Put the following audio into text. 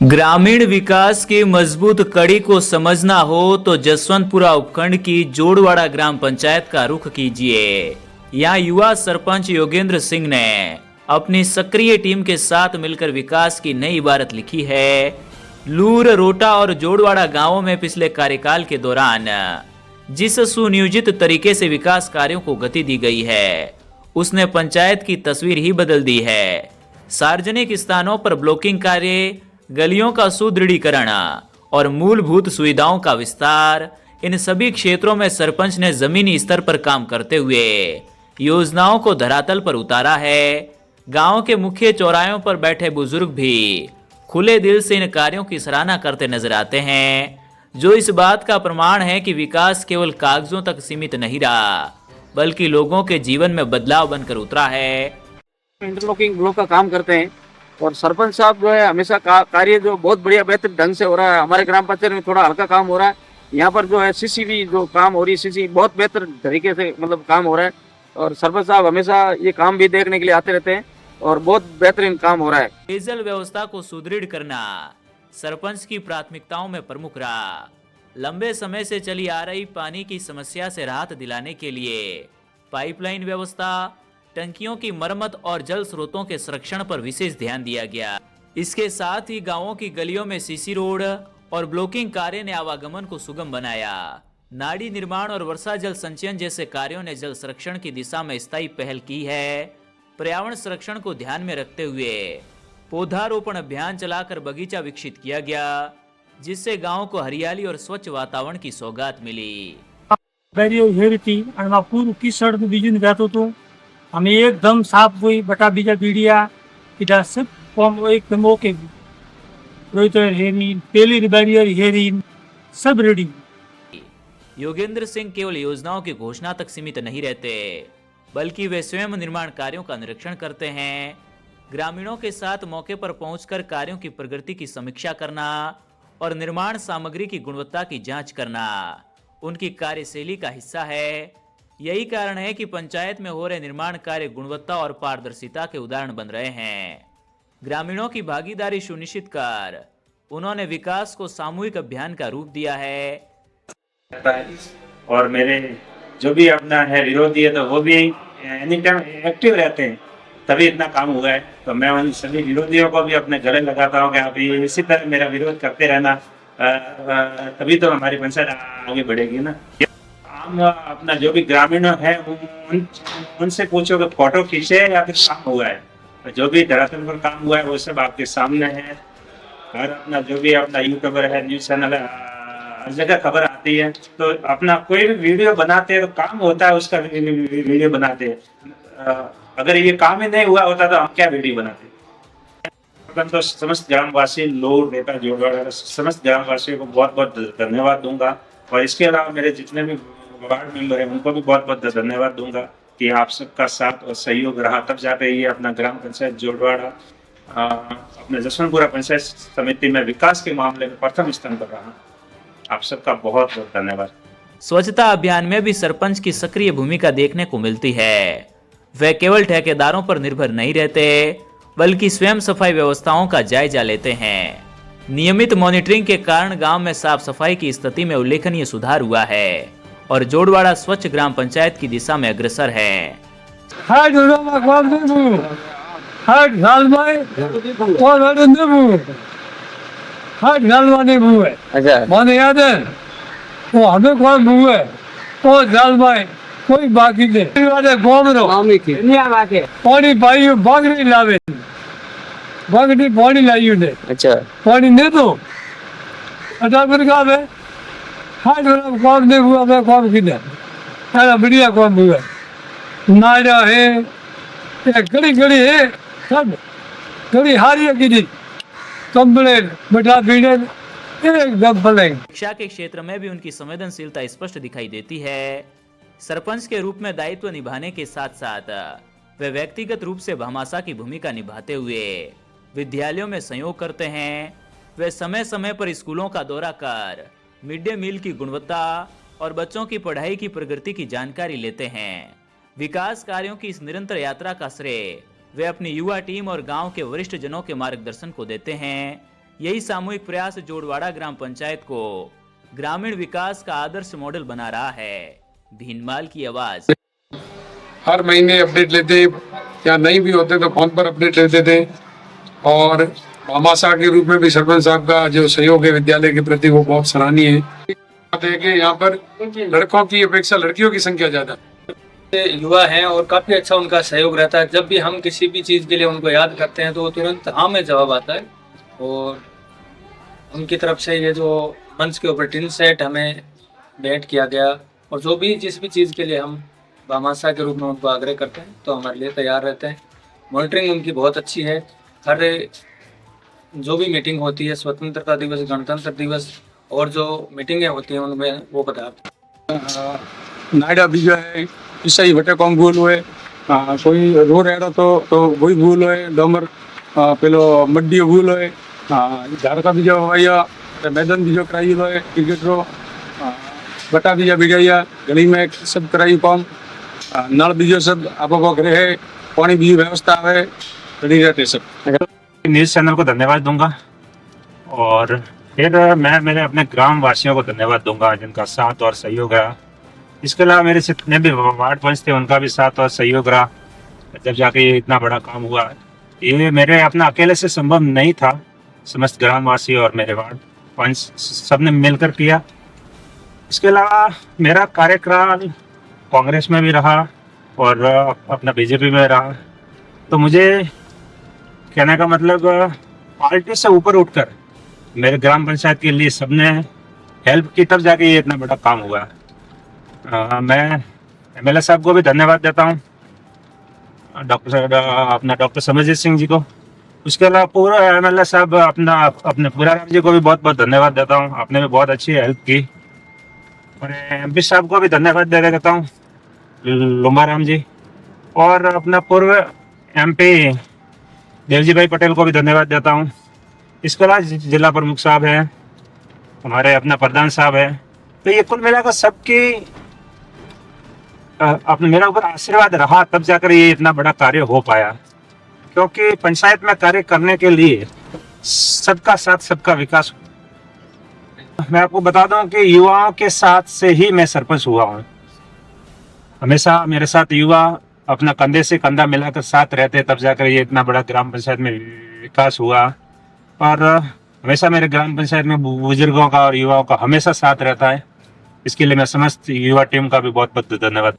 ग्रामीण विकास की मजबूत कड़ी को समझना हो तो जसवंतपुरा उपखंड की जोड़वाड़ा ग्राम पंचायत का रुख कीजिए। यहाँ युवा सरपंच योगेंद्र सिंह ने अपनी सक्रिय टीम के साथ मिलकर विकास की नई इबारत लिखी है। लूर, रोटा और जोड़वाड़ा गांवों में पिछले कार्यकाल के दौरान जिस सुनियोजित तरीके से विकास कार्यों को गति दी गई है, उसने पंचायत की तस्वीर ही बदल दी है। सार्वजनिक स्थानों पर ब्लॉकिंग कार्य, गलियों का सुदृढ़ीकरण और मूलभूत सुविधाओं का विस्तार, इन सभी क्षेत्रों में सरपंच ने जमीनी स्तर पर काम करते हुए योजनाओं को धरातल पर उतारा है। गांव के मुख्य चौराहों पर बैठे बुजुर्ग भी खुले दिल से इन कार्यों की सराहना करते नजर आते हैं, जो इस बात का प्रमाण है कि विकास केवल कागजों तक सीमित नहीं रहा, बल्कि लोगों के जीवन में बदलाव बनकर उतरा है। इंटरलॉकिंग ब्लॉक का काम करते हैं और सरपंच साहब जो है हमेशा कार्य जो बहुत बढ़िया बेहतर ढंग से हो रहा है। हमारे ग्राम पंचायत में थोड़ा हल्का काम हो रहा है, यहाँ पर जो है सीसी भी जो काम हो रही है, सीसी बहुत बेहतर तरीके से मतलब काम हो रहा है और सरपंच साहब हमेशा ये काम भी देखने के लिए आते रहते हैं और बहुत बेहतरीन काम हो रहा है। पेयजल व्यवस्था को सुदृढ़ करना सरपंच की प्राथमिकताओं में प्रमुख रहा। लंबे समय से चली आ रही पानी की समस्या से राहत दिलाने के लिए पाइपलाइन व्यवस्था, टंकियों की मरम्मत और जल स्रोतों के संरक्षण पर विशेष ध्यान दिया गया। इसके साथ ही गांवों की गलियों में सीसी रोड और ब्लॉकिंग कार्य ने आवागमन को सुगम बनाया। नाली निर्माण और वर्षा जल संचयन जैसे कार्यों ने जल संरक्षण की दिशा में स्थायी पहल की है। पर्यावरण संरक्षण को ध्यान में रखते हुए पौधारोपण अभियान चलाकर बगीचा विकसित किया गया, जिससे गांव को हरियाली और स्वच्छ वातावरण की सौगात मिली। हमें एकदम साफ हुई बटा बीजा बीड़िया इधर सब कम एकदम ओके पहली बैरियर हेरिन सब रेडी। योगेंद्र सिंह केवल योजनाओं की घोषणा तक सीमित नहीं रहते, बल्कि वे स्वयं निर्माण कार्यों का निरीक्षण करते हैं। ग्रामीणों के साथ मौके पर पहुंचकर कार्यों की प्रगति की समीक्षा करना और निर्माण सामग्री की गुणवत्ता की जांच करना उनकी कार्यशैली का हिस्सा है। यही कारण है कि पंचायत में हो रहे निर्माण कार्य गुणवत्ता और पारदर्शिता के उदाहरण बन रहे हैं। ग्रामीणों की भागीदारी सुनिश्चित कर उन्होंने विकास को सामूहिक अभियान का रूप दिया है। और मेरे जो भी अपना है विरोधी है तो वो भी एनी टाइम एक्टिव रहते हैं, तभी इतना काम हुआ है। तो मैं उन सभी विरोधियों को भी अपने गले लगाता हूँ कि आप इसी तरह मेरा विरोध करते रहना, तभी तो हमारी पंचायत आगे बढ़ेगी ना। हम अपना जो भी ग्रामीण है उनसे पूछो कि फोटो खींचे या फिर काम हुआ है, जो भी धरातल पर काम हुआ है वो सब आपके सामने है। और अपना जो भी अपना यूट्यूबर है, न्यूज चैनल है, हर जगह खबर आती है। तो अपना कोई भी वीडियो बनाते हैं तो काम होता है, उसका वीडियो बनाते हैं। अगर ये काम ही नहीं हुआ होता तो हम क्या वीडियो बनाते। तो समस्त ग्रामवासी, लोग, नेता, जोड़वाड़ा समस्त ग्रामवासियों को बहुत बहुत धन्यवाद दूंगा और इसके अलावा मेरे जितने भी वार्ड मेंबर है उनको भी बहुत बहुत धन्यवाद दूंगा कि आप सबका साथ और सहयोग रहा, तब जाके ये अपना ग्राम पंचायत जोड़वाड़ा अपने जसवंतपुरा पंचायत समिति में विकास के मामले में प्रथम स्थान पर रहा। आप सबका बहुत बहुत धन्यवाद। स्वच्छता अभियान में भी सरपंच की सक्रिय भूमिका देखने को मिलती है। वे केवल ठेकेदारों पर निर्भर नहीं रहते, बल्कि स्वयं सफाई व्यवस्थाओं का जायजा लेते हैं। नियमित मॉनिटरिंग के कारण गांव में साफ सफाई की स्थिति में उल्लेखनीय सुधार हुआ है और जोड़वाड़ा स्वच्छ ग्राम पंचायत की दिशा में अग्रसर है। माने याद है वो हमें कौन मुँह है वो जाल भाई कोई बाकी नहीं वाले घूमरो पानी पाई बागड़ी लावे बागड़ी पानी लाई ने। अच्छा पानी नहीं तो अच्छा फिर कहा है हाथ वाला कौन नहीं हुआ मैं कौन की नहीं अरे बढ़िया कौन हुआ नारा है गड़ी गड़ी है सब गड़ी हारी की कंप्लेन बटा पीने शिक्षा के क्षेत्र में भी उनकी संवेदनशीलता स्पष्ट दिखाई देती है। सरपंच के रूप में दायित्व निभाने के साथ साथ वे व्यक्तिगत रूप से भामाशाह की भूमिका निभाते हुए विद्यालयों में सहयोग करते हैं। वे समय समय पर स्कूलों का दौरा कर मिड डे मील की गुणवत्ता और बच्चों की पढ़ाई की प्रगति की जानकारी लेते हैं। विकास कार्यों की इस निरंतर यात्रा का श्रेय वे अपनी युवा टीम और गांव के वरिष्ठ जनों के मार्गदर्शन को देते हैं। यही सामूहिक प्रयास जोड़वाड़ा ग्राम पंचायत को ग्रामीण विकास का आदर्श मॉडल बना रहा है। भीनमाल की आवाज। हर महीने अपडेट लेते या नहीं भी होते तो फोन पर अपडेट लेते थे। और भामाशाह के रूप में भी सरपंच साहब का जो सहयोग है विद्यालय के प्रति वो बहुत सराहनीय है। बात है कि यहाँ पर लड़कों की अपेक्षा लड़कियों की संख्या ज्यादा युवा हैं और काफ़ी अच्छा उनका सहयोग रहता है। जब भी हम किसी भी चीज़ के लिए उनको याद करते हैं तो वो तुरंत हाँ में जवाब आता है। और उनकी तरफ से ये जो मंच के ऊपर टिन सेट हमें भेंट किया गया और जो भी जिस भी चीज़ के लिए हम भामाशाह के रूप में उनको आग्रह करते हैं तो हमारे लिए तैयार रहते हैं। मॉनिटरिंग उनकी बहुत अच्छी है। हर जो भी मीटिंग होती है, स्वतंत्रता दिवस, गणतंत्र दिवस और जो मीटिंगें होती हैं उनमें वो पदार्थ नायडा बीजा है ईसाई वटे कम भूल हुए कोई रो रहा तो वही भूल हुए डोमर पेलो मड्डी भूल हुए झाड़का बीजा हवाइया मैदान बीजो कराई हुए क्रिकेट रो बटा बीजा बिगाइया गली में सब कराई कम नल बीजो सब आप घरे है पानी बीजी व्यवस्था है रेडी रहते सब। न्यूज़ चैनल को धन्यवाद दूंगा और फिर मैं मेरे अपने ग्राम वासियों को धन्यवाद दूंगा जिनका साथ और सहयोग रहा। इसके अलावा मेरे जितने भी वार्ड पंच थे उनका भी साथ और सहयोग रहा जब जाके ये इतना बड़ा काम हुआ। ये मेरे अपना अकेले से संभव नहीं था। समस्त ग्रामवासी और मेरे वार्ड पंच सबने मिलकर किया। इसके अलावा मेरा कार्यकाल कांग्रेस में भी रहा और अपना बीजेपी में रहा। तो मुझे कहने का मतलब पार्टी से ऊपर उठकर मेरे ग्राम पंचायत के लिए सबने हेल्प की तब जाके ये इतना बड़ा काम हुआ। मैं एमएलए साहब को भी धन्यवाद देता हूँ, डॉक्टर समरजीत सिंह जी को। उसके अलावा पूरा एमएलए साहब अपने पुराराम जी को भी बहुत बहुत धन्यवाद देता हूँ। आपने भी बहुत अच्छी हेल्प की। और एमपी साहब को भी धन्यवाद दे देता हूँ, लुम्बाराम जी। और अपना पूर्व एमपी देवजी भाई पटेल को भी धन्यवाद देता हूँ। इसके अलावा जिला प्रमुख साहब हैं, हमारे अपना प्रधान साहब हैं। तो ये कुल मिलाकर सबकी अपने मेरा ऊपर आशीर्वाद रहा तब जाकर ये इतना बड़ा कार्य हो पाया। क्योंकि पंचायत में कार्य करने के लिए सबका साथ सबका विकास। मैं आपको बता दूं कि युवाओं के साथ से ही मैं सरपंच हुआ हूँ। हमेशा मेरे साथ युवा अपना कंधे से कंधा मिलाकर साथ रहते तब जाकर ये इतना बड़ा ग्राम पंचायत में विकास हुआ। और हमेशा मेरे ग्राम पंचायत में बुजुर्गों का और युवाओं का हमेशा साथ रहता है। इसके लिए मैं समस्त युवा टीम का भी बहुत बहुत धन्यवाद